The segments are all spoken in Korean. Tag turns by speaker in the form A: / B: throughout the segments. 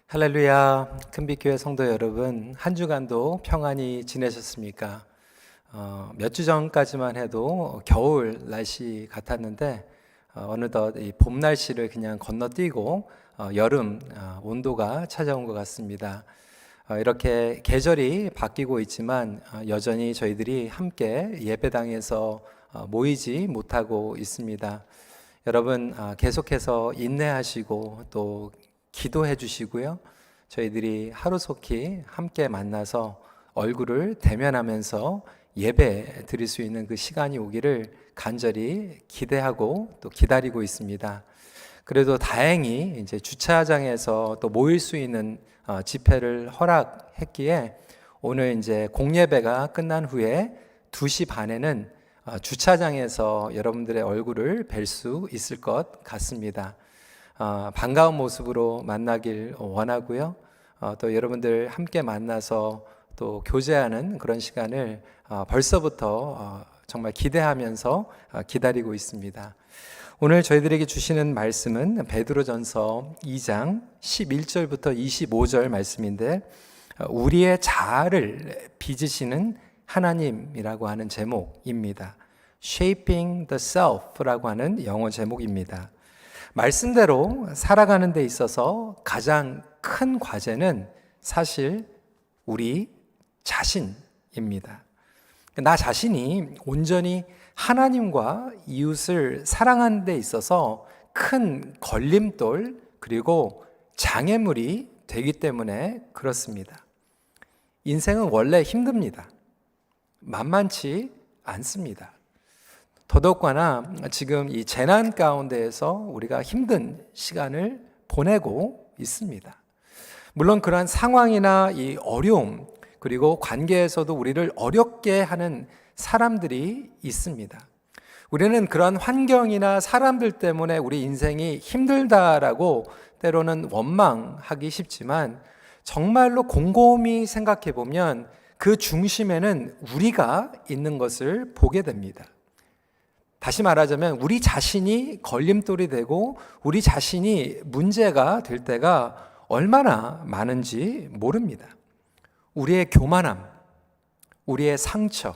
A: 할렐루야, 큰빛교회 성도 여러분, 한 주간도 평안히 지내셨습니까? 몇 주 전까지만 해도 겨울 날씨 같았는데 어느덧 이 봄 날씨를 그냥 건너뛰고 여름 온도가 찾아온 것 같습니다. 이렇게 계절이 바뀌고 있지만 여전히 저희들이 함께 예배당에서 모이지 못하고 있습니다. 여러분 계속해서 인내하시고 또 기도해 주시고요. 저희들이 하루속히 함께 만나서 얼굴을 대면하면서 예배 드릴 수 있는 그 시간이 오기를 간절히 기대하고 또 기다리고 있습니다. 그래도 다행히 이제 주차장에서 또 모일 수 있는 집회를 허락했기에 오늘 이제 공예배가 끝난 후에 2시 반에는 주차장에서 여러분들의 얼굴을 뵐 수 있을 것 같습니다. 반가운 모습으로 만나길 원하고요. 또 여러분들 함께 만나서 또 교제하는 그런 시간을 벌써부터 정말 기대하면서 기다리고 있습니다. 오늘 저희들에게 주시는 말씀은 베드로전서 2장 11절부터 25절 말씀인데 우리의 자아를 빚으시는 하나님이라고 하는 제목입니다. Shaping the Self라고 하는 영어 제목입니다. 말씀대로 살아가는 데 있어서 가장 큰 과제는 사실 우리 자신입니다. 나 자신이 온전히 하나님과 이웃을 사랑하는 데 있어서 큰 걸림돌 그리고 장애물이 되기 때문에 그렇습니다. 인생은 원래 힘듭니다. 만만치 않습니다. 더더욱거나 지금 이 재난 가운데에서 우리가 힘든 시간을 보내고 있습니다. 물론 그러한 상황이나 이 어려움 그리고 관계에서도 우리를 어렵게 하는 사람들이 있습니다. 우리는 그런 환경이나 사람들 때문에 우리 인생이 힘들다라고 때로는 원망하기 쉽지만 정말로 곰곰이 생각해 보면 그 중심에는 우리가 있는 것을 보게 됩니다. 다시 말하자면 우리 자신이 걸림돌이 되고 우리 자신이 문제가 될 때가 얼마나 많은지 모릅니다. 우리의 교만함, 우리의 상처,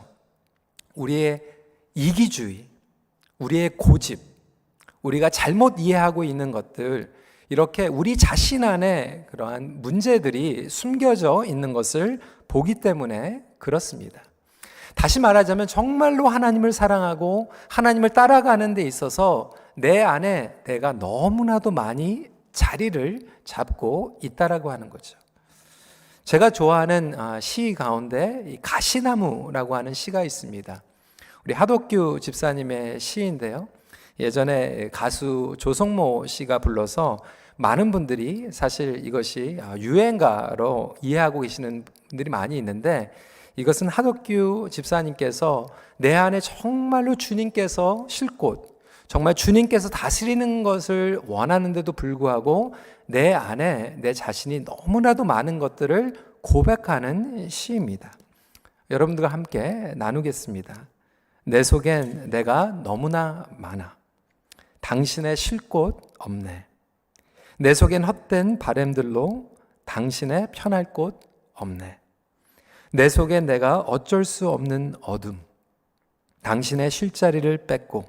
A: 우리의 이기주의, 우리의 고집, 우리가 잘못 이해하고 있는 것들, 이렇게 우리 자신 안에 그러한 문제들이 숨겨져 있는 것을 보기 때문에 그렇습니다. 다시 말하자면 정말로 하나님을 사랑하고 하나님을 따라가는 데 있어서 내 안에 내가 너무나도 많이 자리를 잡고 있다라고 하는 거죠. 제가 좋아하는 시 가운데 가시나무라고 하는 시가 있습니다. 우리 하덕규 집사님의 시인데요. 예전에 가수 조성모 씨가 불러서 많은 분들이 사실 이것이 유행가로 이해하고 계시는 분들이 많이 있는데 이것은 하덕규 집사님께서 내 안에 정말로 주님께서 쉴 곳, 정말 주님께서 다스리는 것을 원하는데도 불구하고 내 안에 내 자신이 너무나도 많은 것들을 고백하는 시입니다. 여러분들과 함께 나누겠습니다. 내 속엔 내가 너무나 많아. 당신의 쉴 곳 없네. 내 속엔 헛된 바램들로 당신의 편할 곳 없네. 내 속에 내가 어쩔 수 없는 어둠, 당신의 쉴 자리를 뺏고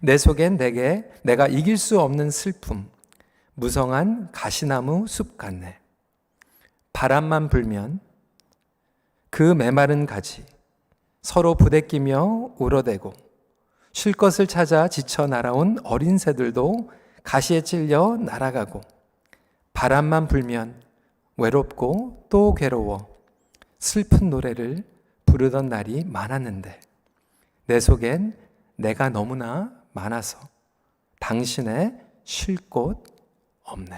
A: 내 속엔 내가 이길 수 없는 슬픔, 무성한 가시나무 숲 같네. 바람만 불면 그 메마른 가지 서로 부대끼며 울어대고 쉴 것을 찾아 지쳐 날아온 어린 새들도 가시에 찔려 날아가고 바람만 불면 외롭고 또 괴로워 슬픈 노래를 부르던 날이 많았는데 내 속엔 내가 너무나 많아서 당신의 쉴 곳 없네.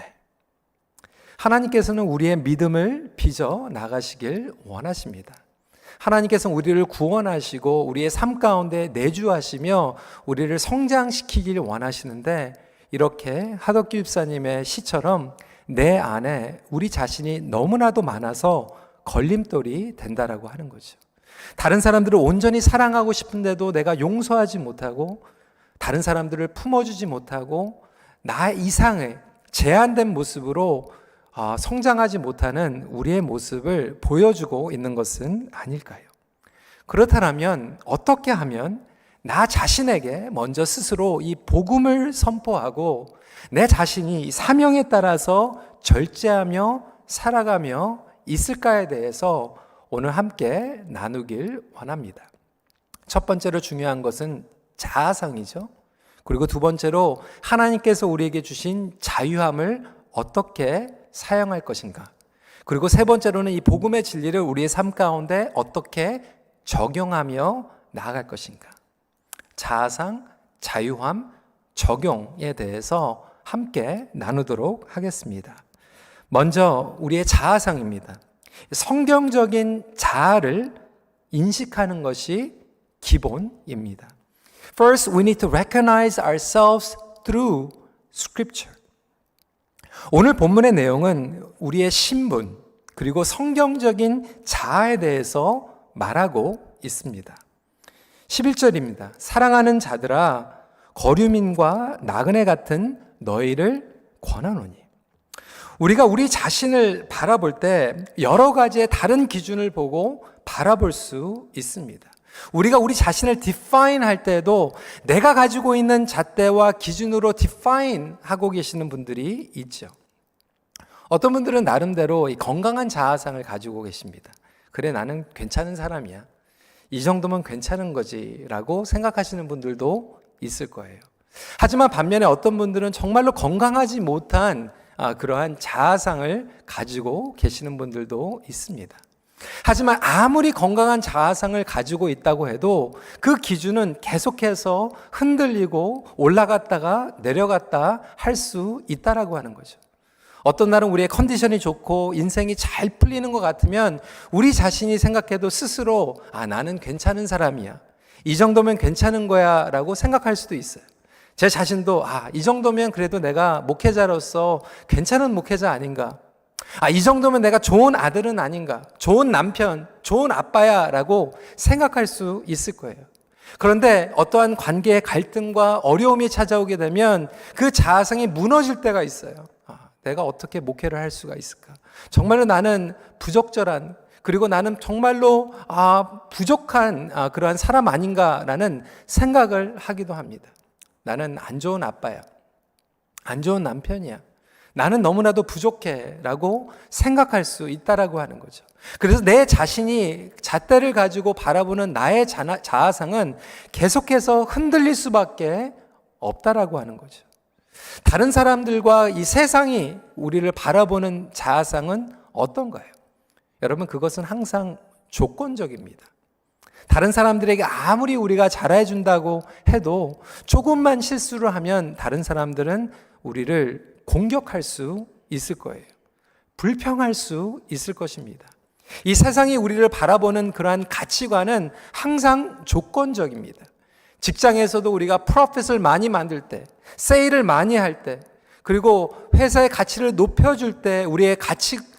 A: 하나님께서는 우리의 믿음을 빚어 나가시길 원하십니다. 하나님께서는 우리를 구원하시고 우리의 삶 가운데 내주하시며 우리를 성장시키길 원하시는데 이렇게 하덕규 집사님의 시처럼 내 안에 우리 자신이 너무나도 많아서 걸림돌이 된다라고 하는 거죠. 다른 사람들을 온전히 사랑하고 싶은데도 내가 용서하지 못하고 다른 사람들을 품어주지 못하고 나 이상의 제한된 모습으로 성장하지 못하는 우리의 모습을 보여주고 있는 것은 아닐까요? 그렇다면 어떻게 하면 나 자신에게 먼저 스스로 이 복음을 선포하고 내 자신이 이 사명에 따라서 절제하며 살아가며 있을까에 대해서 오늘 함께 나누길 원합니다. 첫 번째로 중요한 것은 자아상이죠. 그리고 두 번째로 하나님께서 우리에게 주신 자유함을 어떻게 사용할 것인가. 그리고 세 번째로는 이 복음의 진리를 우리의 삶 가운데 어떻게 적용하며 나아갈 것인가. 자아상, 자유함, 적용에 대해서 함께 나누도록 하겠습니다. 먼저 우리의 자아상입니다. 성경적인 자아를 인식하는 것이 기본입니다. First, we need to recognize ourselves through Scripture. 오늘 본문의 내용은 우리의 신분 그리고 성경적인 자아에 대해서 말하고 있습니다. 11절입니다. 사랑하는 자들아 거류민과 나그네 같은 너희를 권하노니. 우리가 우리 자신을 바라볼 때 여러 가지의 다른 기준을 보고 바라볼 수 있습니다. 우리가 우리 자신을 define 할 때도 내가 가지고 있는 잣대와 기준으로 define 하고 계시는 분들이 있죠. 어떤 분들은 나름대로 이 건강한 자아상을 가지고 계십니다. 그래, 나는 괜찮은 사람이야. 이 정도면 괜찮은 거지 라고 생각하시는 분들도 있을 거예요. 하지만 반면에 어떤 분들은 정말로 건강하지 못한 그러한 자아상을 가지고 계시는 분들도 있습니다. 하지만 아무리 건강한 자아상을 가지고 있다고 해도 그 기준은 계속해서 흔들리고 올라갔다가 내려갔다 할 수 있다라고 하는 거죠. 어떤 날은 우리의 컨디션이 좋고 인생이 잘 풀리는 것 같으면 우리 자신이 생각해도 스스로 나는 괜찮은 사람이야. 이 정도면 괜찮은 거야 라고 생각할 수도 있어요. 제 자신도 이 정도면 그래도 내가 목회자로서 괜찮은 목회자 아닌가. 이 정도면 내가 좋은 아들은 아닌가. 좋은 남편, 좋은 아빠야 라고 생각할 수 있을 거예요. 그런데 어떠한 관계의 갈등과 어려움이 찾아오게 되면 그 자아상이 무너질 때가 있어요. 내가 어떻게 목회를 할 수가 있을까? 정말로 나는 부적절한, 그리고 나는 정말로 부족한 그러한 사람 아닌가라는 생각을 하기도 합니다. 나는 안 좋은 아빠야. 안 좋은 남편이야. 나는 너무나도 부족해 라고 생각할 수 있다라고 하는 거죠. 그래서 내 자신이 잣대를 가지고 바라보는 나의 자아상은 계속해서 흔들릴 수밖에 없다라고 하는 거죠. 다른 사람들과 이 세상이 우리를 바라보는 자아상은 어떤가요? 여러분, 그것은 항상 조건적입니다. 다른 사람들에게 아무리 우리가 잘해준다고 해도 조금만 실수를 하면 다른 사람들은 우리를 공격할 수 있을 거예요. 불평할 수 있을 것입니다. 이 세상이 우리를 바라보는 그러한 가치관은 항상 조건적입니다. 직장에서도 우리가 프로핏을 많이 만들 때, 세일을 많이 할 때, 그리고 회사의 가치를 높여줄 때 우리의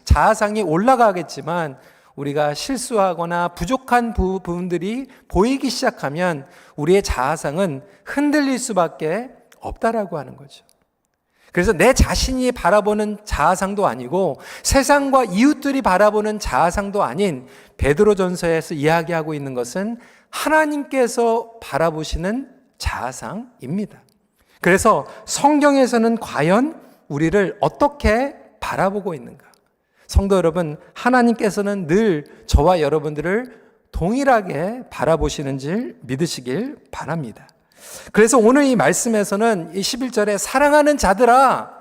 A: 자아상이 올라가겠지만 우리가 실수하거나 부족한 부분들이 보이기 시작하면 우리의 자아상은 흔들릴 수밖에 없다라고 하는 거죠. 그래서 내 자신이 바라보는 자아상도 아니고 세상과 이웃들이 바라보는 자아상도 아닌 베드로전서에서 이야기하고 있는 것은 하나님께서 바라보시는 자아상입니다. 그래서 성경에서는 과연 우리를 어떻게 바라보고 있는가? 성도 여러분, 하나님께서는 늘 저와 여러분들을 동일하게 바라보시는 줄 믿으시길 바랍니다. 그래서 오늘 이 말씀에서는 이 11절에 사랑하는 자들아,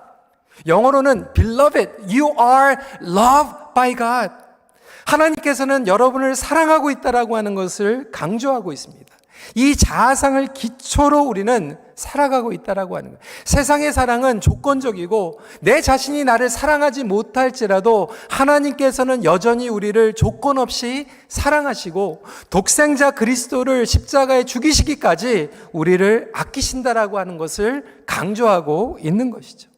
A: 영어로는 Beloved, you are loved by God. 하나님께서는 여러분을 사랑하고 있다라고 하는 것을 강조하고 있습니다. 이 자아상을 기초로 우리는 살아가고 있다라고 하는 거예요. 세상의 사랑은 조건적이고 내 자신이 나를 사랑하지 못할지라도 하나님께서는 여전히 우리를 조건 없이 사랑하시고 독생자 그리스도를 십자가에 죽이시기까지 우리를 아끼신다라고 하는 것을 강조하고 있는 것이죠.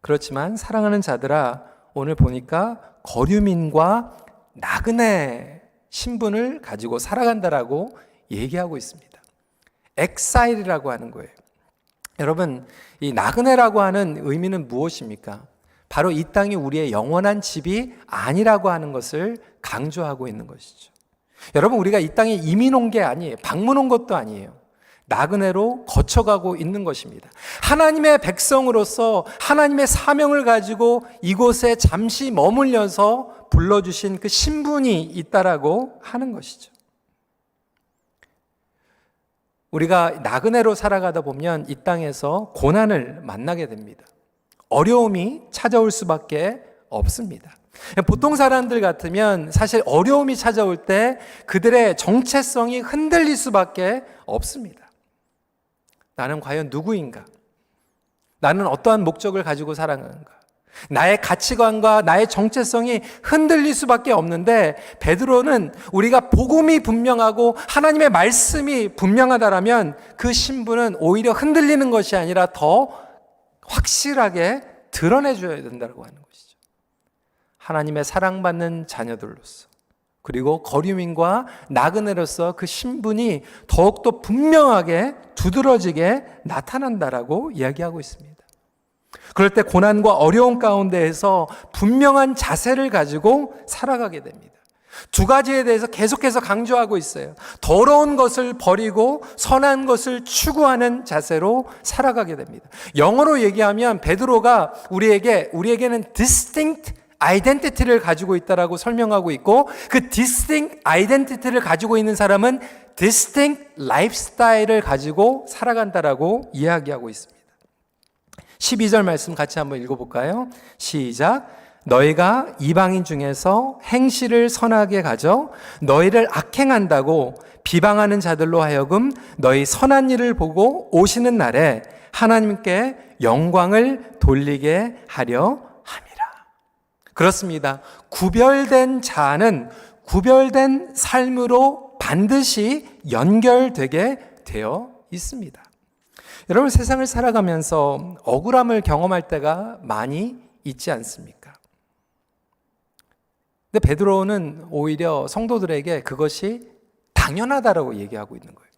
A: 그렇지만 사랑하는 자들아, 오늘 보니까 거류민과 나그네 신분을 가지고 살아간다라고 얘기하고 있습니다. 엑사일이라고 하는 거예요. 여러분, 이 나그네라고 하는 의미는 무엇입니까? 바로 이 땅이 우리의 영원한 집이 아니라고 하는 것을 강조하고 있는 것이죠. 여러분, 우리가 이 땅에 이민 온 게 아니에요. 방문 온 것도 아니에요. 나그네로 거쳐가고 있는 것입니다. 하나님의 백성으로서 하나님의 사명을 가지고 이곳에 잠시 머물려서 불러주신 그 신분이 있다라고 하는 것이죠. 우리가 나그네로 살아가다 보면 이 땅에서 고난을 만나게 됩니다. 어려움이 찾아올 수밖에 없습니다. 보통 사람들 같으면 사실 어려움이 찾아올 때 그들의 정체성이 흔들릴 수밖에 없습니다. 나는 과연 누구인가? 나는 어떠한 목적을 가지고 살아가는가? 나의 가치관과 나의 정체성이 흔들릴 수밖에 없는데, 베드로는 우리가 복음이 분명하고 하나님의 말씀이 분명하다라면 그 신분은 오히려 흔들리는 것이 아니라 더 확실하게 드러내줘야 된다고 하는 것이죠. 하나님의 사랑받는 자녀들로서, 그리고 거류민과 나그네로서 그 신분이 더욱더 분명하게 두드러지게 나타난다라고 이야기하고 있습니다. 그럴 때 고난과 어려움 가운데에서 분명한 자세를 가지고 살아가게 됩니다. 두 가지에 대해서 계속해서 강조하고 있어요. 더러운 것을 버리고 선한 것을 추구하는 자세로 살아가게 됩니다. 영어로 얘기하면 베드로가 우리에게는 distinct identity를 가지고 있다라고 설명하고 있고, 그 distinct identity를 가지고 있는 사람은 distinct lifestyle을 가지고 살아간다라고 이야기하고 있습니다. 12절 말씀 같이 한번 읽어볼까요? 시작. 너희가 이방인 중에서 행실을 선하게 가져 너희를 악행한다고 비방하는 자들로 하여금 너희 선한 일을 보고 오시는 날에 하나님께 영광을 돌리게 하려 함이라. 그렇습니다. 구별된 자는 구별된 삶으로 반드시 연결되게 되어 있습니다. 여러분, 세상을 살아가면서 억울함을 경험할 때가 많이 있지 않습니까? 근데 베드로는 오히려 성도들에게 그것이 당연하다라고 얘기하고 있는 거예요.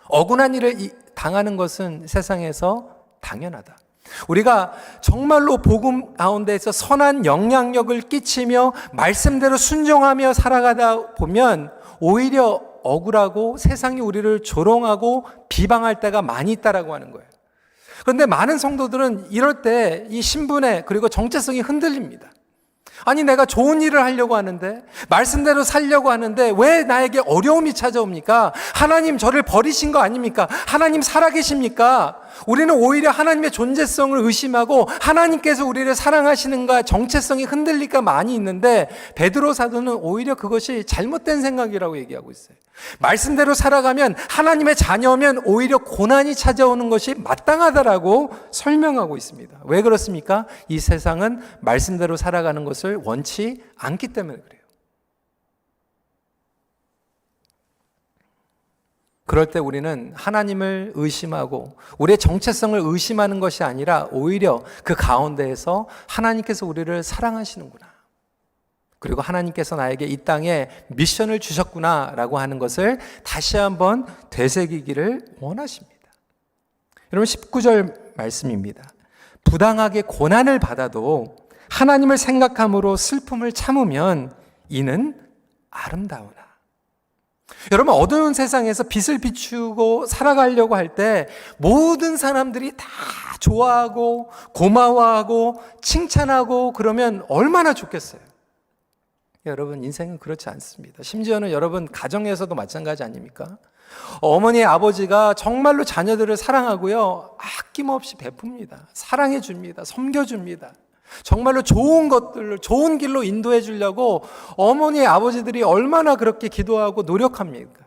A: 억울한 일을 당하는 것은 세상에서 당연하다. 우리가 정말로 복음 가운데에서 선한 영향력을 끼치며 말씀대로 순종하며 살아가다 보면 오히려 억울하고 세상이 우리를 조롱하고 비방할 때가 많이 있다라고 하는 거예요. 그런데 많은 성도들은 이럴 때 이 신분에 그리고 정체성이 흔들립니다. 아니, 내가 좋은 일을 하려고 하는데, 말씀대로 살려고 하는데 왜 나에게 어려움이 찾아옵니까? 하나님 저를 버리신 거 아닙니까? 하나님 살아계십니까? 우리는 오히려 하나님의 존재성을 의심하고 하나님께서 우리를 사랑하시는가 정체성이 흔들릴까 많이 있는데, 베드로 사도는 오히려 그것이 잘못된 생각이라고 얘기하고 있어요. 말씀대로 살아가면, 하나님의 자녀면 오히려 고난이 찾아오는 것이 마땅하다라고 설명하고 있습니다. 왜 그렇습니까? 이 세상은 말씀대로 살아가는 것을 원치 않기 때문에 그래요. 그럴 때 우리는 하나님을 의심하고 우리의 정체성을 의심하는 것이 아니라 오히려 그 가운데에서 하나님께서 우리를 사랑하시는구나, 그리고 하나님께서 나에게 이 땅에 미션을 주셨구나라고 하는 것을 다시 한번 되새기기를 원하십니다. 여러분, 19절 말씀입니다. 부당하게 고난을 받아도 하나님을 생각함으로 슬픔을 참으면 이는 아름다우나. 여러분, 어두운 세상에서 빛을 비추고 살아가려고 할 때 모든 사람들이 다 좋아하고 고마워하고 칭찬하고 그러면 얼마나 좋겠어요. 여러분, 인생은 그렇지 않습니다. 심지어는 여러분 가정에서도 마찬가지 아닙니까? 어머니, 아버지가 정말로 자녀들을 사랑하고요, 아낌없이 베풉니다. 사랑해 줍니다. 섬겨줍니다. 정말로 좋은 것들로, 좋은 길로 인도해 주려고 어머니, 아버지들이 얼마나 그렇게 기도하고 노력합니까?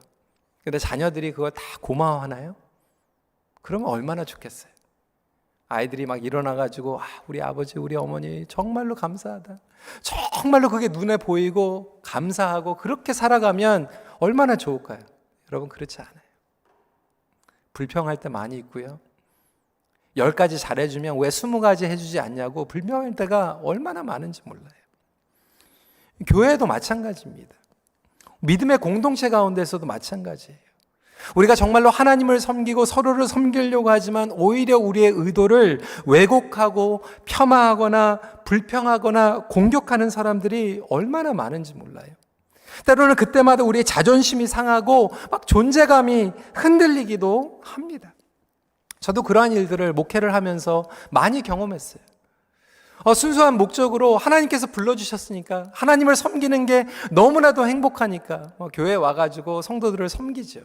A: 근데 자녀들이 그걸 다 고마워하나요? 그러면 얼마나 좋겠어요. 아이들이 막 일어나가지고, 우리 아버지, 우리 어머니 정말로 감사하다, 정말로 그게 눈에 보이고 감사하고 그렇게 살아가면 얼마나 좋을까요? 여러분, 그렇지 않아요. 불평할 때 많이 있고요, 10가지 잘해주면 왜 20가지 해주지 않냐고 불평할 때가 얼마나 많은지 몰라요. 교회도 마찬가지입니다. 믿음의 공동체 가운데서도 마찬가지예요. 우리가 정말로 하나님을 섬기고 서로를 섬기려고 하지만 오히려 우리의 의도를 왜곡하고 폄하하거나 불평하거나 공격하는 사람들이 얼마나 많은지 몰라요. 때로는 그때마다 우리의 자존심이 상하고 막 존재감이 흔들리기도 합니다. 저도 그러한 일들을 목회를 하면서 많이 경험했어요. 순수한 목적으로 하나님께서 불러주셨으니까 하나님을 섬기는 게 너무나도 행복하니까 교회에 와가지고 성도들을 섬기죠.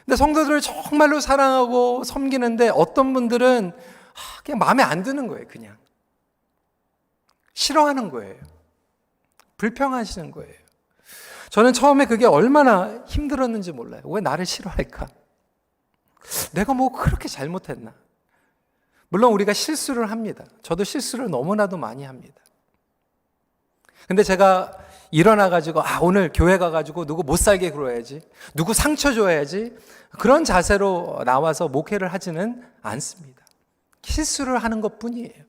A: 근데 성도들을 정말로 사랑하고 섬기는데 어떤 분들은 그냥 마음에 안 드는 거예요. 그냥 싫어하는 거예요. 불평하시는 거예요. 저는 처음에 그게 얼마나 힘들었는지 몰라요. 왜 나를 싫어할까? 내가 뭐 그렇게 잘못했나? 물론 우리가 실수를 합니다. 저도 실수를 너무나도 많이 합니다. 근데 제가 일어나가지고 오늘 교회 가가지고 누구 못 살게 굴어야지, 누구 상처 줘야지, 그런 자세로 나와서 목회를 하지는 않습니다. 실수를 하는 것뿐이에요.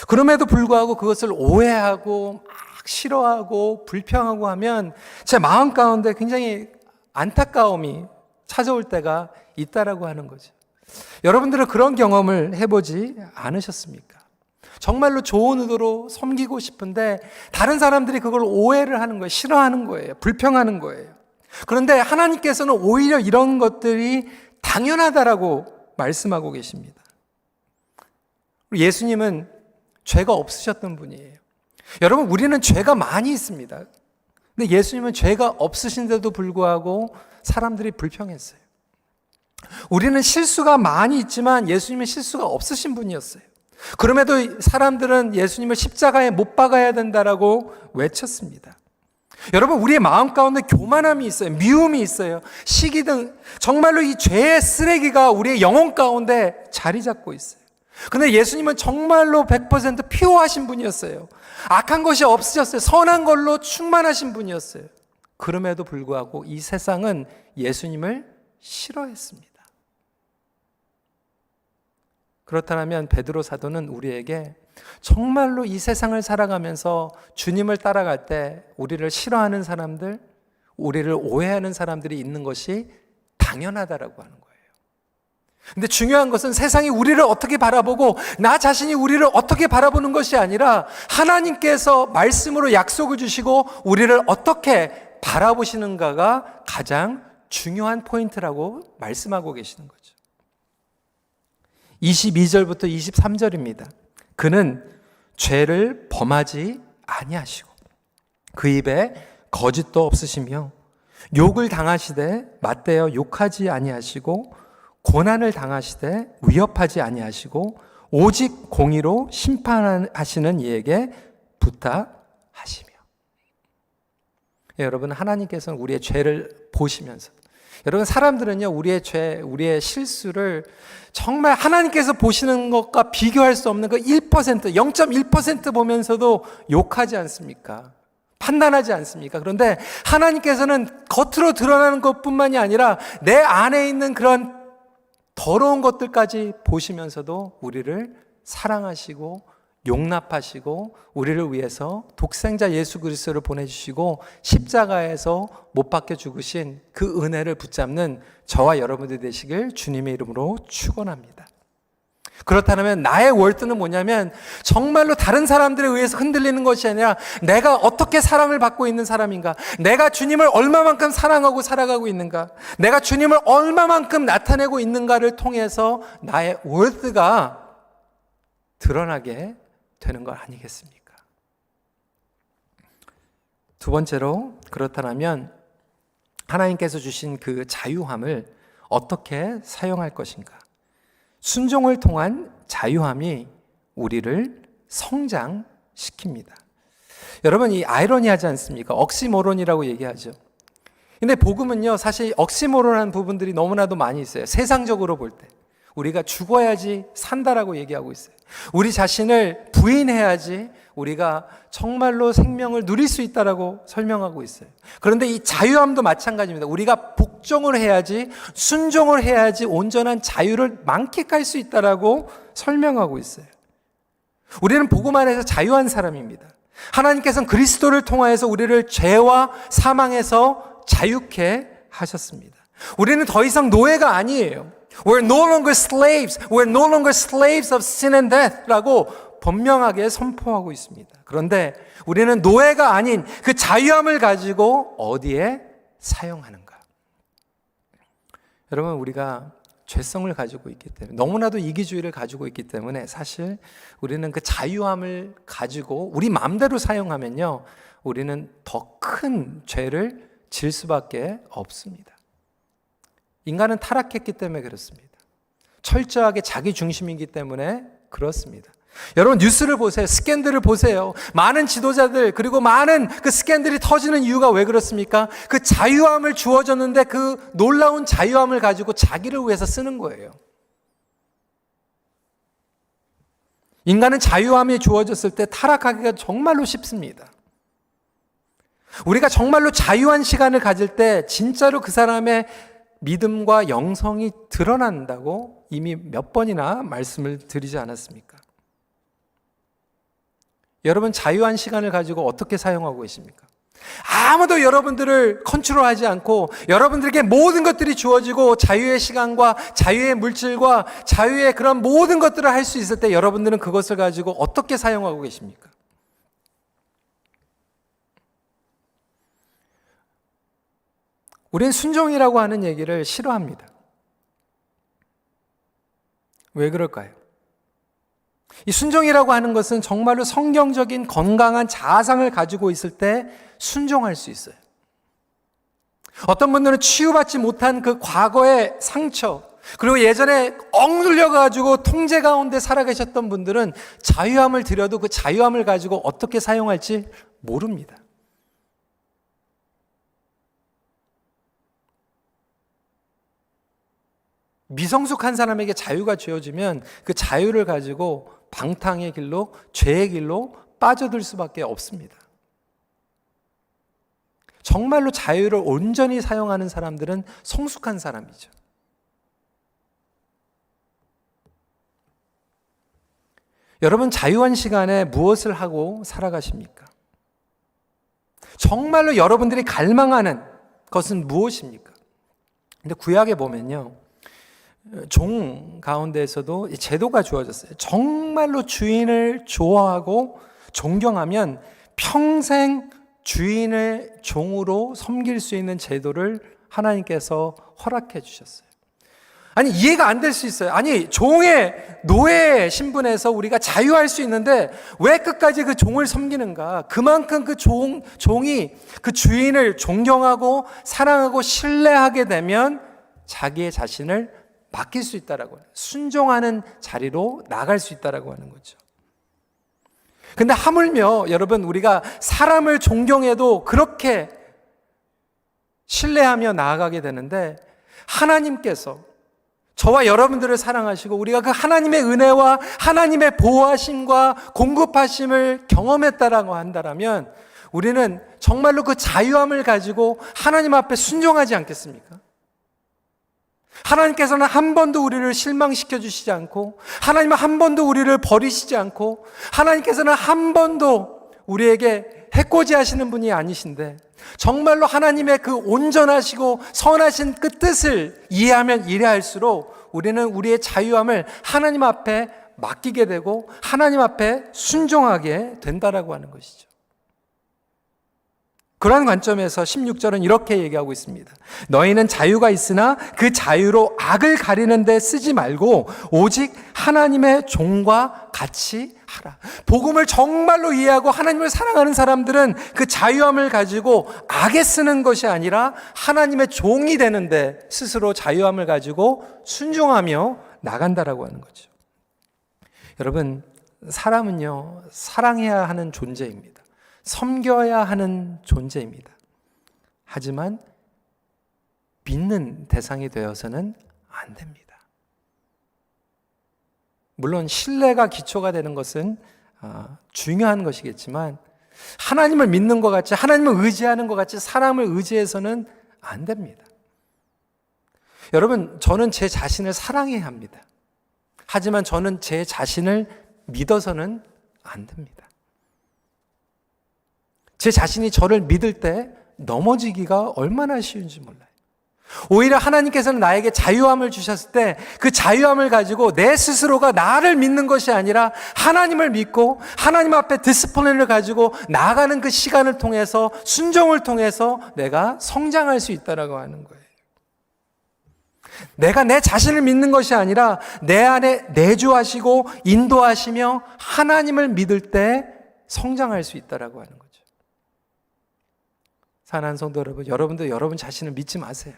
A: 그럼에도 불구하고 그것을 오해하고 막 싫어하고 불평하고 하면 제 마음 가운데 굉장히 안타까움이 찾아올 때가 있다라고 하는 거죠. 여러분들은 그런 경험을 해보지 않으셨습니까? 정말로 좋은 의도로 섬기고 싶은데 다른 사람들이 그걸 오해를 하는 거예요. 싫어하는 거예요. 불평하는 거예요. 그런데 하나님께서는 오히려 이런 것들이 당연하다라고 말씀하고 계십니다. 예수님은 죄가 없으셨던 분이에요. 여러분, 우리는 죄가 많이 있습니다. 근데 예수님은 죄가 없으신데도 불구하고 사람들이 불평했어요. 우리는 실수가 많이 있지만 예수님은 실수가 없으신 분이었어요. 그럼에도 사람들은 예수님을 십자가에 못 박아야 된다라고 외쳤습니다. 여러분, 우리의 마음 가운데 교만함이 있어요. 미움이 있어요. 시기 등 정말로 이 죄의 쓰레기가 우리의 영혼 가운데 자리 잡고 있어요. 근데 예수님은 정말로 100% 피오하신 분이었어요. 악한 것이 없으셨어요. 선한 걸로 충만하신 분이었어요. 그럼에도 불구하고 이 세상은 예수님을 싫어했습니다. 그렇다면 베드로 사도는 우리에게 정말로 이 세상을 살아가면서 주님을 따라갈 때 우리를 싫어하는 사람들, 우리를 오해하는 사람들이 있는 것이 당연하다라고 하는 거예요. 근데 중요한 것은 세상이 우리를 어떻게 바라보고 나 자신이 우리를 어떻게 바라보는 것이 아니라 하나님께서 말씀으로 약속을 주시고 우리를 어떻게 바라보시는가가 가장 중요한 포인트라고 말씀하고 계시는 거죠. 22절부터 23절입니다. 그는 죄를 범하지 아니하시고 그 입에 거짓도 없으시며 욕을 당하시되 맞대어 욕하지 아니하시고 고난을 당하시되 위협하지 아니하시고 오직 공의로 심판하시는 이에게 부탁하시며. 여러분, 하나님께서는 우리의 죄를 보시면서, 여러분, 사람들은요 우리의 죄, 우리의 실수를 정말 하나님께서 보시는 것과 비교할 수 없는 그 1%, 0.1% 보면서도 욕하지 않습니까? 판단하지 않습니까? 그런데 하나님께서는 겉으로 드러나는 것뿐만이 아니라 내 안에 있는 그런 더러운 것들까지 보시면서도 우리를 사랑하시고 용납하시고 우리를 위해서 독생자 예수 그리스도를 보내주시고 십자가에서 못 박혀 죽으신 그 은혜를 붙잡는 저와 여러분들 되시길 주님의 이름으로 축원합니다. 그렇다면 나의 월드는 뭐냐면 정말로 다른 사람들에 의해서 흔들리는 것이 아니라 내가 어떻게 사랑을 받고 있는 사람인가, 내가 주님을 얼마만큼 사랑하고 살아가고 있는가, 내가 주님을 얼마만큼 나타내고 있는가를 통해서 나의 월드가 드러나게 되는 것 아니겠습니까? 두 번째로, 그렇다면 하나님께서 주신 그 자유함을 어떻게 사용할 것인가? 순종을 통한 자유함이 우리를 성장시킵니다. 여러분, 이 아이러니하지 않습니까? 억시모론이라고 얘기하죠. 근데 복음은요, 사실 억시모론한 부분들이 너무나도 많이 있어요. 세상적으로 볼 때 우리가 죽어야지 산다라고 얘기하고 있어요. 우리 자신을 부인해야지 우리가 정말로 생명을 누릴 수 있다라고 설명하고 있어요. 그런데 이 자유함도 마찬가지입니다. 우리가 복종을 해야지, 순종을 해야지 온전한 자유를 만끽할 수 있다라고 설명하고 있어요. 우리는 복음 안에서 자유한 사람입니다. 하나님께서는 그리스도를 통하여서 우리를 죄와 사망에서 자유케 하셨습니다. 우리는 더 이상 노예가 아니에요. We're no longer slaves. We're no longer slaves of sin and death 라고 분명하게 선포하고 있습니다. 그런데 우리는 노예가 아닌 그 자유함을 가지고 어디에 사용하는가? 여러분, 우리가 죄성을 가지고 있기 때문에, 너무나도 이기주의를 가지고 있기 때문에 사실 우리는 그 자유함을 가지고 우리 마음대로 사용하면요, 우리는 더 큰 죄를 질 수밖에 없습니다. 인간은 타락했기 때문에 그렇습니다. 철저하게 자기 중심이기 때문에 그렇습니다. 여러분, 뉴스를 보세요. 스캔들을 보세요. 많은 지도자들, 그리고 많은 그 스캔들이 터지는 이유가 왜 그렇습니까? 그 자유함을 주어졌는데 그 놀라운 자유함을 가지고 자기를 위해서 쓰는 거예요. 인간은 자유함이 주어졌을 때 타락하기가 정말로 쉽습니다. 우리가 정말로 자유한 시간을 가질 때 진짜로 그 사람의 믿음과 영성이 드러난다고 이미 몇 번이나 말씀을 드리지 않았습니까? 여러분, 자유한 시간을 가지고 어떻게 사용하고 계십니까? 아무도 여러분들을 컨트롤하지 않고 여러분들에게 모든 것들이 주어지고 자유의 시간과 자유의 물질과 자유의 그런 모든 것들을 할 수 있을 때 여러분들은 그것을 가지고 어떻게 사용하고 계십니까? 우린 순종이라고 하는 얘기를 싫어합니다. 왜 그럴까요? 이 순종이라고 하는 것은 정말로 성경적인 건강한 자아상을 가지고 있을 때 순종할 수 있어요. 어떤 분들은 치유받지 못한 그 과거의 상처, 그리고 예전에 억눌려 가지고 통제 가운데 살아계셨던 분들은 자유함을 드려도 그 자유함을 가지고 어떻게 사용할지 모릅니다. 미성숙한 사람에게 자유가 주어지면 그 자유를 가지고 방탕의 길로, 죄의 길로 빠져들 수밖에 없습니다. 정말로 자유를 온전히 사용하는 사람들은 성숙한 사람이죠. 여러분, 자유한 시간에 무엇을 하고 살아가십니까? 정말로 여러분들이 갈망하는 것은 무엇입니까? 근데 구약에 보면요, 종 가운데에서도 제도가 주어졌어요. 정말로 주인을 좋아하고 존경하면 평생 주인을 종으로 섬길 수 있는 제도를 하나님께서 허락해 주셨어요. 아니, 이해가 안 될 수 있어요. 아니, 종의 노예 신분에서 우리가 자유할 수 있는데 왜 끝까지 그 종을 섬기는가? 그만큼 그 종이 그 주인을 존경하고 사랑하고 신뢰하게 되면 자기의 자신을 맡길 수 있다라고 해요. 순종하는 자리로 나갈 수 있다라고 하는 거죠. 근데 하물며 여러분, 우리가 사람을 존경해도 그렇게 신뢰하며 나아가게 되는데 하나님께서 저와 여러분들을 사랑하시고 우리가 그 하나님의 은혜와 하나님의 보호하심과 공급하심을 경험했다라고 한다면 우리는 정말로 그 자유함을 가지고 하나님 앞에 순종하지 않겠습니까? 하나님께서는 한 번도 우리를 실망시켜 주시지 않고 하나님은 한 번도 우리를 버리시지 않고 하나님께서는 한 번도 우리에게 해코지 하시는 분이 아니신데 정말로 하나님의 그 온전하시고 선하신 그 뜻을 이해하면 이해할수록 우리는 우리의 자유함을 하나님 앞에 맡기게 되고 하나님 앞에 순종하게 된다라고 하는 것이죠. 그러한 관점에서 16절은 이렇게 얘기하고 있습니다. 너희는 자유가 있으나 그 자유로 악을 가리는 데 쓰지 말고 오직 하나님의 종과 같이 하라. 복음을 정말로 이해하고 하나님을 사랑하는 사람들은 그 자유함을 가지고 악에 쓰는 것이 아니라 하나님의 종이 되는데 스스로 자유함을 가지고 순종하며 나간다라고 하는 거죠. 여러분, 사람은요, 사랑해야 하는 존재입니다. 섬겨야 하는 존재입니다. 하지만 믿는 대상이 되어서는 안 됩니다. 물론 신뢰가 기초가 되는 것은 중요한 것이겠지만 하나님을 믿는 것 같이, 하나님을 의지하는 것 같이 사람을 의지해서는 안 됩니다. 여러분, 저는 제 자신을 사랑해야 합니다. 하지만 저는 제 자신을 믿어서는 안 됩니다. 제 자신이 저를 믿을 때 넘어지기가 얼마나 쉬운지 몰라요. 오히려 하나님께서는 나에게 자유함을 주셨을 때 그 자유함을 가지고 내 스스로가 나를 믿는 것이 아니라 하나님을 믿고 하나님 앞에 디스플레이를 가지고 나아가는 그 시간을 통해서 순종을 통해서 내가 성장할 수 있다라고 하는 거예요. 내가 내 자신을 믿는 것이 아니라 내 안에 내주하시고 인도하시며 하나님을 믿을 때 성장할 수 있다라고 하는 거죠. 사랑하는 성도 여러분, 여러분도 여러분 자신을 믿지 마세요.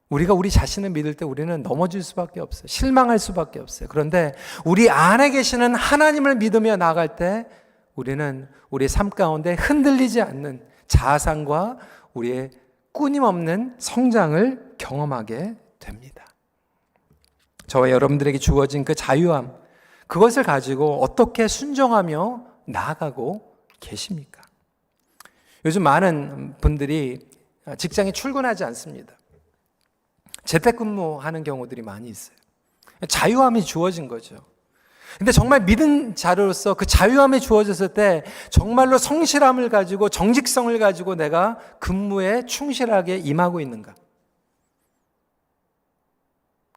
A: 우리가 우리 자신을 믿을 때 우리는 넘어질 수밖에 없어요. 실망할 수밖에 없어요. 그런데 우리 안에 계시는 하나님을 믿으며 나아갈 때 우리는 우리의 삶 가운데 흔들리지 않는 자아상과 우리의 끊임없는 성장을 경험하게 됩니다. 저와 여러분들에게 주어진 그 자유함, 그것을 가지고 어떻게 순종하며 나아가고 계십니까? 요즘 많은 분들이 직장에 출근하지 않습니다. 재택근무하는 경우들이 많이 있어요. 자유함이 주어진 거죠. 근데 정말 믿은 자로서 그 자유함이 주어졌을 때 정말로 성실함을 가지고 정직성을 가지고 내가 근무에 충실하게 임하고 있는가?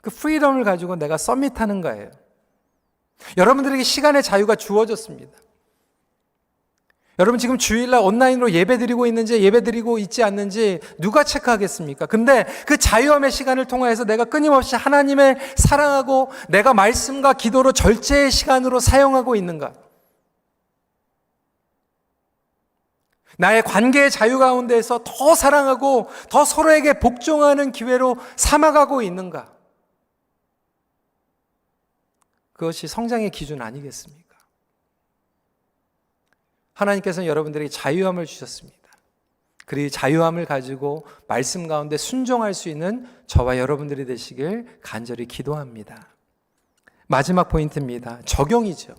A: 그 프리덤을 가지고 내가 서밋하는 거예요. 여러분들에게 시간의 자유가 주어졌습니다. 여러분 지금 주일날 온라인으로 예배드리고 있는지 예배드리고 있지 않는지 누가 체크하겠습니까? 근데 그 자유함의 시간을 통해서 내가 끊임없이 하나님을 사랑하고 내가 말씀과 기도로 절제의 시간으로 사용하고 있는가? 나의 관계의 자유 가운데에서 더 사랑하고 더 서로에게 복종하는 기회로 삼아가고 있는가? 그것이 성장의 기준 아니겠습니까? 하나님께서는 여러분들에게 자유함을 주셨습니다. 그리고 자유함을 가지고 말씀 가운데 순종할 수 있는 저와 여러분들이 되시길 간절히 기도합니다. 마지막 포인트입니다. 적용이죠.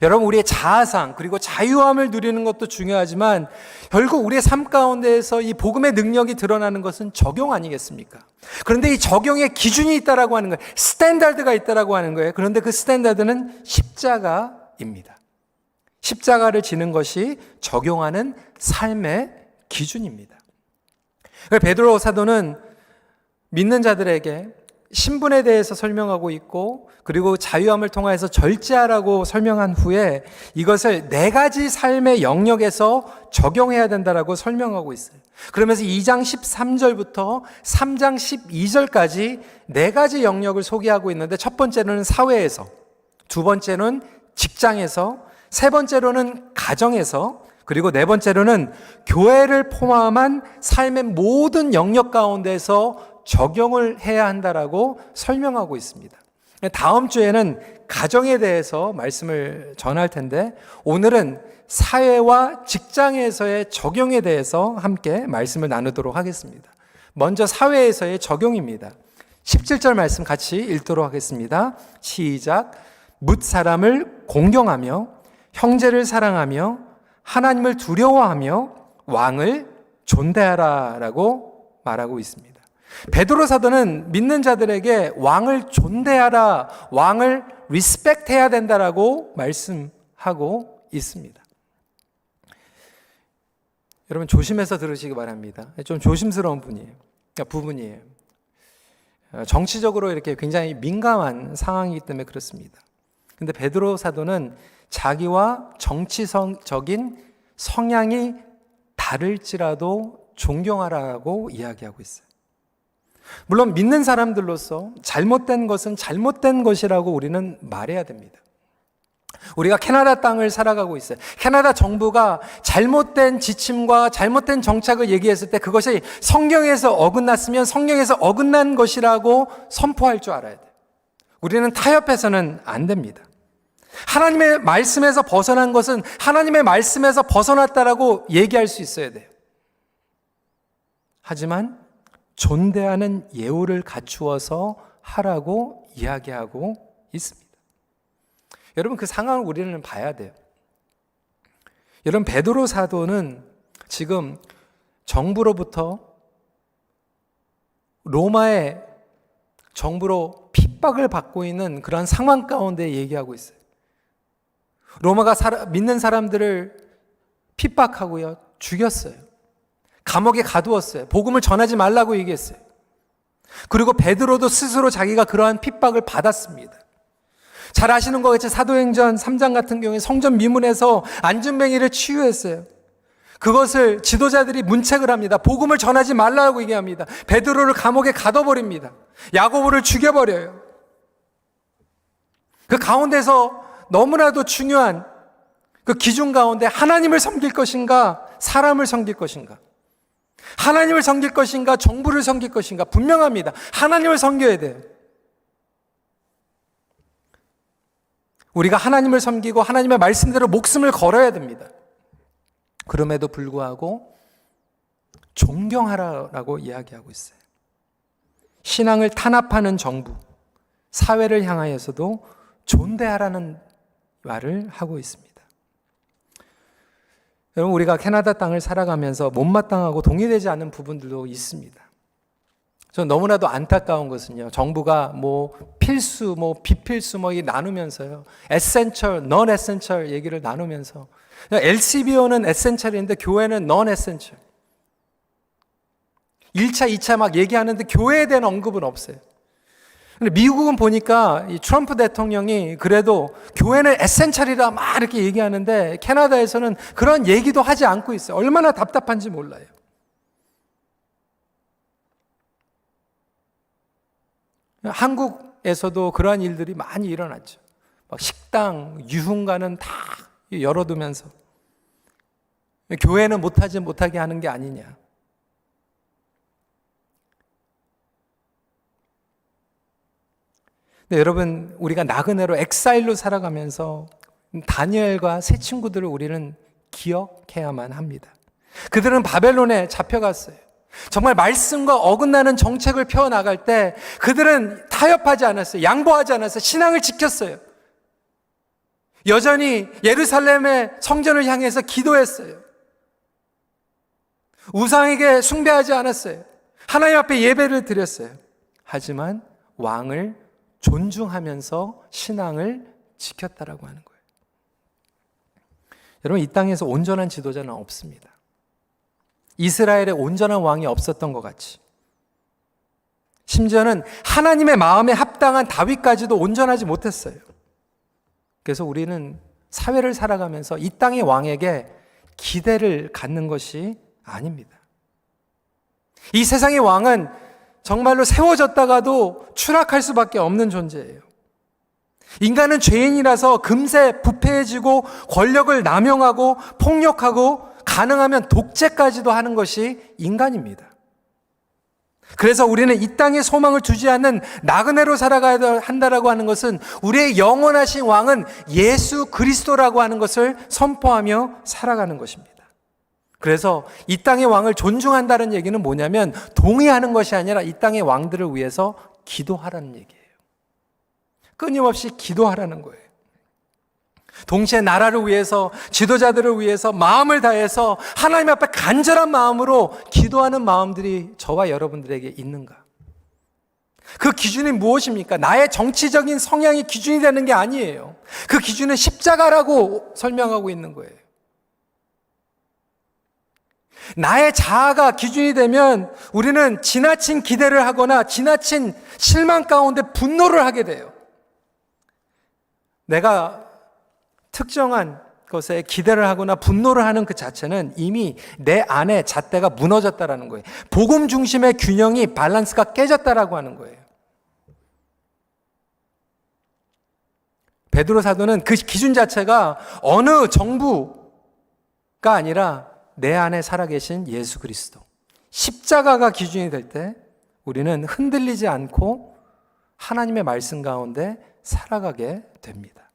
A: 여러분 우리의 자아상 그리고 자유함을 누리는 것도 중요하지만 결국 우리의 삶 가운데에서 이 복음의 능력이 드러나는 것은 적용 아니겠습니까? 그런데 이 적용의 기준이 있다라고 하는 거예요. 스탠다드가 있다라고 하는 거예요. 그런데 그 스탠다드는 십자가입니다. 십자가를 지는 것이 적용하는 삶의 기준입니다. 베드로 사도는 믿는 자들에게 신분에 대해서 설명하고 있고 그리고 자유함을 통해서 절제하라고 설명한 후에 이것을 네 가지 삶의 영역에서 적용해야 된다라고 설명하고 있어요. 그러면서 2장 13절부터 3장 12절까지 네 가지 영역을 소개하고 있는데 첫 번째는 사회에서, 두 번째는 직장에서, 세 번째로는 가정에서, 그리고 네 번째로는 교회를 포함한 삶의 모든 영역 가운데서 적용을 해야 한다라고 설명하고 있습니다. 다음 주에는 가정에 대해서 말씀을 전할 텐데 오늘은 사회와 직장에서의 적용에 대해서 함께 말씀을 나누도록 하겠습니다. 먼저 사회에서의 적용입니다. 17절 말씀 같이 읽도록 하겠습니다. 시작. 뭇 사람을 공경하며 형제를 사랑하며 하나님을 두려워하며 왕을 존대하라라고 말하고 있습니다. 베드로 사도는 믿는 자들에게 왕을 존대하라, 왕을 리스펙트해야 된다라고 말씀하고 있습니다. 여러분 조심해서 들으시기 바랍니다. 좀 조심스러운 부분이에요. 정치적으로 이렇게 굉장히 민감한 상황이기 때문에 그렇습니다. 근데 베드로 사도는 자기와 정치적인 성향이 다를지라도 존경하라고 이야기하고 있어요. 물론 믿는 사람들로서 잘못된 것은 잘못된 것이라고 우리는 말해야 됩니다. 우리가 캐나다 땅을 살아가고 있어요. 캐나다 정부가 잘못된 지침과 잘못된 정책을 얘기했을 때 그것이 성경에서 어긋났으면 성경에서 어긋난 것이라고 선포할 줄 알아야 돼요. 우리는 타협해서는 안 됩니다. 하나님의 말씀에서 벗어난 것은 하나님의 말씀에서 벗어났다라고 얘기할 수 있어야 돼요. 하지만 존대하는 예우를 갖추어서 하라고 이야기하고 있습니다. 여러분 그 상황을 우리는 봐야 돼요. 여러분 베드로 사도는 지금 정부로부터 로마의 정부로 핍박을 받고 있는 그런 상황 가운데 얘기하고 있어요. 로마가 믿는 사람들을 핍박하고요, 죽였어요. 감옥에 가두었어요. 복음을 전하지 말라고 얘기했어요. 그리고 베드로도 스스로 자기가 그러한 핍박을 받았습니다. 잘 아시는 것 같이 사도행전 3장 같은 경우에 성전 미문에서 안진뱅이를 치유했어요. 그것을 지도자들이 문책을 합니다. 복음을 전하지 말라고 얘기합니다. 베드로를 감옥에 가둬버립니다. 야고보를 죽여버려요. 그 가운데서 너무나도 중요한 그 기준 가운데 하나님을 섬길 것인가, 사람을 섬길 것인가, 하나님을 섬길 것인가, 정부를 섬길 것인가 분명합니다. 하나님을 섬겨야 돼요. 우리가 하나님을 섬기고 하나님의 말씀대로 목숨을 걸어야 됩니다. 그럼에도 불구하고 존경하라고 이야기하고 있어요. 신앙을 탄압하는 정부, 사회를 향하여서도 존대하라는 말을 하고 있습니다. 여러분, 우리가 캐나다 땅을 살아가면서 못마땅하고 동의되지 않는 부분들도 있습니다. 저는 너무나도 안타까운 것은요, 정부가 필수, 비필수 이 나누면서요, essential, non-essential 얘기를 나누면서 LCBO는 essential인데 교회는 non-essential. 1차, 2차 막 얘기하는데 교회에 대한 언급은 없어요. 근데 미국은 보니까 이 트럼프 대통령이 그래도 교회는 에센셜이라 막 이렇게 얘기하는데 캐나다에서는 그런 얘기도 하지 않고 있어요. 얼마나 답답한지 몰라요. 한국에서도 그러한 일들이 많이 일어났죠. 막 식당, 유흥가는 다 열어두면서 교회는 못하게 하는 게 아니냐. 근데 여러분, 우리가 나그네로 엑사일로 살아가면서 다니엘과 세 친구들을 우리는 기억해야만 합니다. 그들은 바벨론에 잡혀갔어요. 정말 말씀과 어긋나는 정책을 펴나갈 때 그들은 타협하지 않았어요. 양보하지 않았어요. 신앙을 지켰어요. 여전히 예루살렘의 성전을 향해서 기도했어요. 우상에게 숭배하지 않았어요. 하나님 앞에 예배를 드렸어요. 하지만 왕을 존중하면서 신앙을 지켰다라고 하는 거예요. 여러분, 이 땅에서 온전한 지도자는 없습니다. 이스라엘에 온전한 왕이 없었던 것 같이, 심지어는 하나님의 마음에 합당한 다윗까지도 온전하지 못했어요. 그래서 우리는 사회를 살아가면서 이 땅의 왕에게 기대를 갖는 것이 아닙니다. 이 세상의 왕은 정말로 세워졌다가도 추락할 수밖에 없는 존재예요. 인간은 죄인이라서 금세 부패해지고 권력을 남용하고 폭력하고 가능하면 독재까지도 하는 것이 인간입니다. 그래서 우리는 이 땅에 소망을 두지 않는 나그네로 살아가야 한다라고 하는 것은 우리의 영원하신 왕은 예수 그리스도라고 하는 것을 선포하며 살아가는 것입니다. 그래서 이 땅의 왕을 존중한다는 얘기는 뭐냐면 동의하는 것이 아니라 이 땅의 왕들을 위해서 기도하라는 얘기예요. 끊임없이 기도하라는 거예요. 동시에 나라를 위해서, 지도자들을 위해서 마음을 다해서 하나님 앞에 간절한 마음으로 기도하는 마음들이 저와 여러분들에게 있는가? 그 기준이 무엇입니까? 나의 정치적인 성향이 기준이 되는 게 아니에요. 그 기준은 십자가라고 설명하고 있는 거예요. 나의 자아가 기준이 되면 우리는 지나친 기대를 하거나 지나친 실망 가운데 분노를 하게 돼요. 내가 특정한 것에 기대를 하거나 분노를 하는 그 자체는 이미 내 안에 잣대가 무너졌다라는 거예요. 복음 중심의 균형이, 밸런스가 깨졌다라고 하는 거예요. 베드로 사도는 그 기준 자체가 어느 정부가 아니라 내 안에 살아계신 예수 그리스도, 십자가가 기준이 될 때 우리는 흔들리지 않고 하나님의 말씀 가운데 살아가게 됩니다.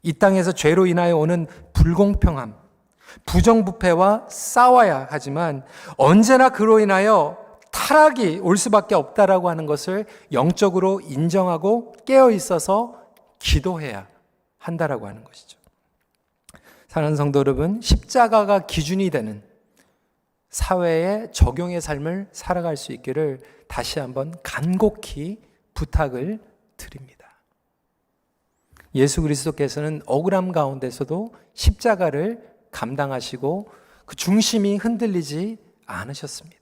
A: 이 땅에서 죄로 인하여 오는 불공평함, 부정부패와 싸워야 하지만 언제나 그로 인하여 타락이 올 수밖에 없다라고 하는 것을 영적으로 인정하고 깨어 있어서 기도해야 한다라고 하는 것이죠. 사랑하는 성도 여러분, 십자가가 기준이 되는 사회의 적용의 삶을 살아갈 수 있기를 다시 한번 간곡히 부탁을 드립니다. 예수 그리스도께서는 억울함 가운데서도 십자가를 감당하시고 그 중심이 흔들리지 않으셨습니다.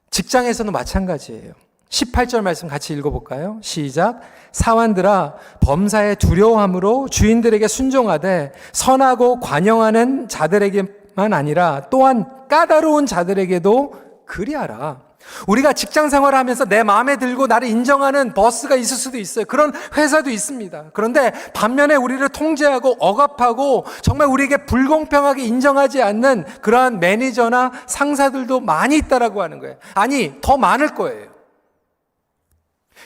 A: 직장에서도 마찬가지예요. 18절 말씀 같이 읽어볼까요? 시작. 사환들아 범사에 두려워함으로 주인들에게 순종하되 선하고 관용하는 자들에게만 아니라 또한 까다로운 자들에게도 그리하라. 우리가 직장 생활을 하면서 내 마음에 들고 나를 인정하는 버스가 있을 수도 있어요. 그런 회사도 있습니다. 그런데 반면에 우리를 통제하고 억압하고 정말 우리에게 불공평하게 인정하지 않는 그러한 매니저나 상사들도 많이 있다라고 하는 거예요. 아니, 더 많을 거예요.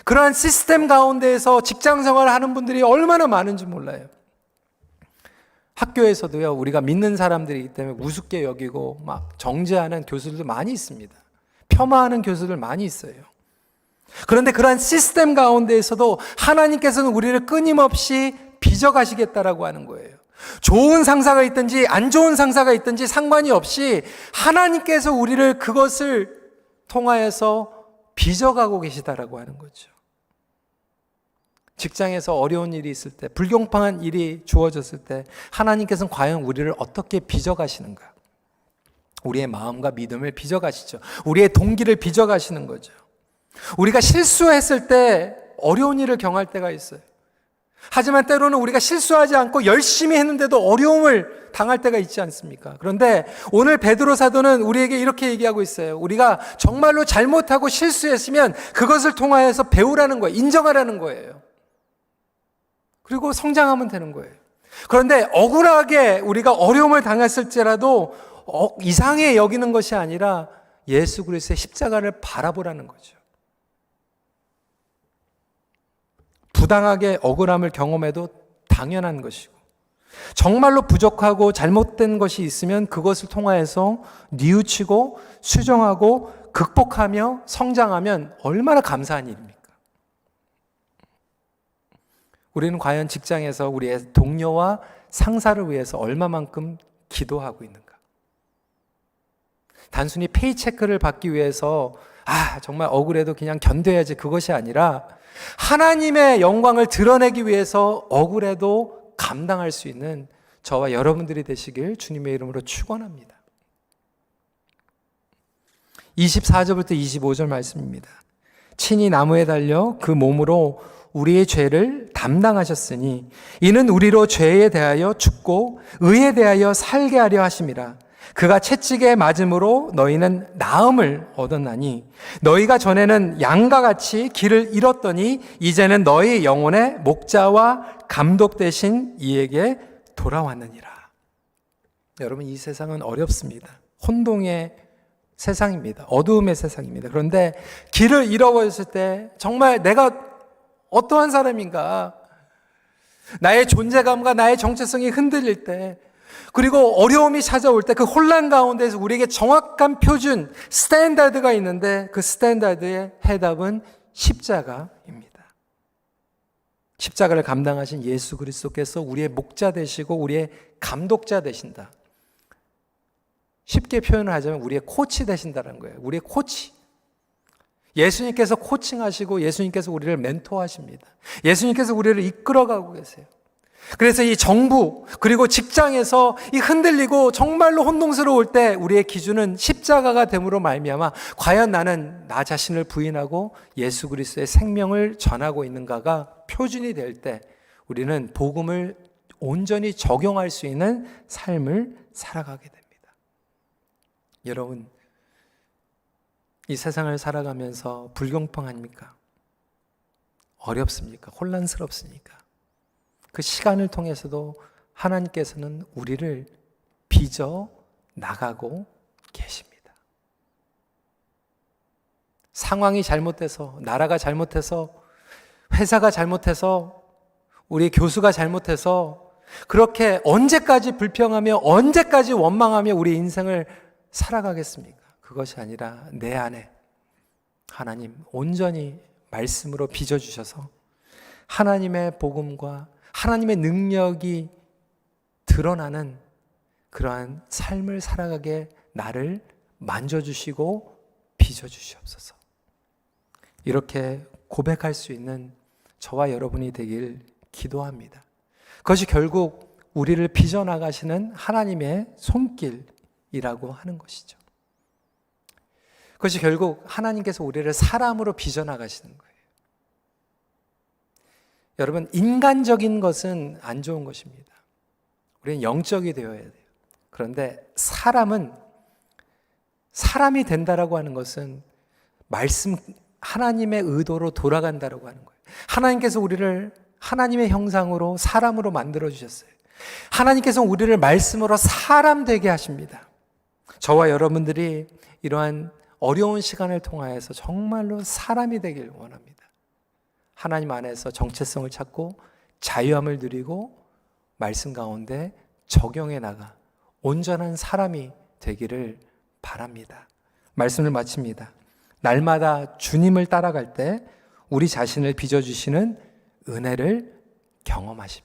A: 그러한 시스템 가운데에서 직장 생활을 하는 분들이 얼마나 많은지 몰라요. 학교에서도요, 우리가 믿는 사람들이기 때문에 우습게 여기고 막 정죄하는 교수들도 많이 있습니다. 폄하하는 교수들 많이 있어요. 그런데 그러한 시스템 가운데에서도 하나님께서는 우리를 끊임없이 빚어가시겠다라고 하는 거예요. 좋은 상사가 있든지 안 좋은 상사가 있든지 상관이 없이 하나님께서 우리를 그것을 통하여서 빚어가고 계시다라고 하는 거죠. 직장에서 어려운 일이 있을 때, 불공평한 일이 주어졌을 때 하나님께서는 과연 우리를 어떻게 빚어가시는가? 우리의 마음과 믿음을 빚어가시죠. 우리의 동기를 빚어가시는 거죠. 우리가 실수했을 때 어려운 일을 경할 때가 있어요. 하지만 때로는 우리가 실수하지 않고 열심히 했는데도 어려움을 당할 때가 있지 않습니까? 그런데 오늘 베드로 사도는 우리에게 이렇게 얘기하고 있어요. 우리가 정말로 잘못하고 실수했으면 그것을 통하여서 배우라는 거예요. 인정하라는 거예요. 그리고 성장하면 되는 거예요. 그런데 억울하게 우리가 어려움을 당했을지라도 이상하게 여기는 것이 아니라 예수 그리스도의 십자가를 바라보라는 거죠. 부당하게 억울함을 경험해도 당연한 것이고, 정말로 부족하고 잘못된 것이 있으면 그것을 통하여서 뉘우치고 수정하고 극복하며 성장하면 얼마나 감사한 일입니까? 우리는 과연 직장에서 우리의 동료와 상사를 위해서 얼마만큼 기도하고 있는가? 단순히 페이체크를 받기 위해서 정말 억울해도 그냥 견뎌야지, 그것이 아니라 하나님의 영광을 드러내기 위해서 억울해도 감당할 수 있는 저와 여러분들이 되시길 주님의 이름으로 축원합니다. 24절부터 25절 말씀입니다. 친히 나무에 달려 그 몸으로 우리의 죄를 담당하셨으니 이는 우리로 죄에 대하여 죽고 의에 대하여 살게 하려 하심이라. 그가 채찍에 맞음으로 너희는 나음을 얻었나니 너희가 전에는 양과 같이 길을 잃었더니 이제는 너희 영혼의 목자와 감독 되신 이에게 돌아왔느니라. 여러분, 이 세상은 어렵습니다. 혼동의 세상입니다. 어두움의 세상입니다. 그런데 길을 잃어버렸을 때 정말 내가 어떠한 사람인가, 나의 존재감과 나의 정체성이 흔들릴 때, 그리고 어려움이 찾아올 때 그 혼란 가운데서 우리에게 정확한 표준, 스탠다드가 있는데 그 스탠다드의 해답은 십자가입니다. 십자가를 감당하신 예수 그리스도께서 우리의 목자 되시고 우리의 감독자 되신다. 쉽게 표현을 하자면 우리의 코치 되신다는 거예요. 우리의 코치. 예수님께서 코칭하시고 예수님께서 우리를 멘토하십니다. 예수님께서 우리를 이끌어가고 계세요. 그래서 이 정부 그리고 직장에서 이 흔들리고 정말로 혼동스러울 때 우리의 기준은 십자가가 됨으로 말미암아 과연 나는 나 자신을 부인하고 예수 그리스도의 생명을 전하고 있는가가 표준이 될 때 우리는 복음을 온전히 적용할 수 있는 삶을 살아가게 됩니다. 여러분, 이 세상을 살아가면서 불공평합니까? 어렵습니까? 혼란스럽습니까? 그 시간을 통해서도 하나님께서는 우리를 빚어 나가고 계십니다. 상황이 잘못돼서, 나라가 잘못해서, 회사가 잘못해서, 우리 교수가 잘못해서 그렇게 언제까지 불평하며 언제까지 원망하며 우리 인생을 살아가겠습니까? 그것이 아니라 내 안에 하나님 온전히 말씀으로 빚어주셔서 하나님의 복음과 하나님의 능력이 드러나는 그러한 삶을 살아가게 나를 만져주시고 빚어주시옵소서. 이렇게 고백할 수 있는 저와 여러분이 되길 기도합니다. 그것이 결국 우리를 빚어나가시는 하나님의 손길, 하는 것이죠. 그것이 결국 하나님께서 우리를 사람으로 빚어나가시는 거예요. 여러분, 인간적인 것은 안 좋은 것입니다. 우리는 영적이 되어야 돼요. 그런데 사람이 된다라고 하는 것은 하나님의 의도로 돌아간다라고 하는 거예요. 하나님께서 우리를 하나님의 형상으로 사람으로 만들어 주셨어요. 하나님께서 우리를 말씀으로 사람 되게 하십니다. 저와 여러분들이 이러한 어려운 시간을 통하여서 정말로 사람이 되길 원합니다. 하나님 안에서 정체성을 찾고 자유함을 누리고 말씀 가운데 적용해 나가 온전한 사람이 되기를 바랍니다. 말씀을 마칩니다. 날마다 주님을 따라갈 때 우리 자신을 빚어주시는 은혜를 경험하십시오.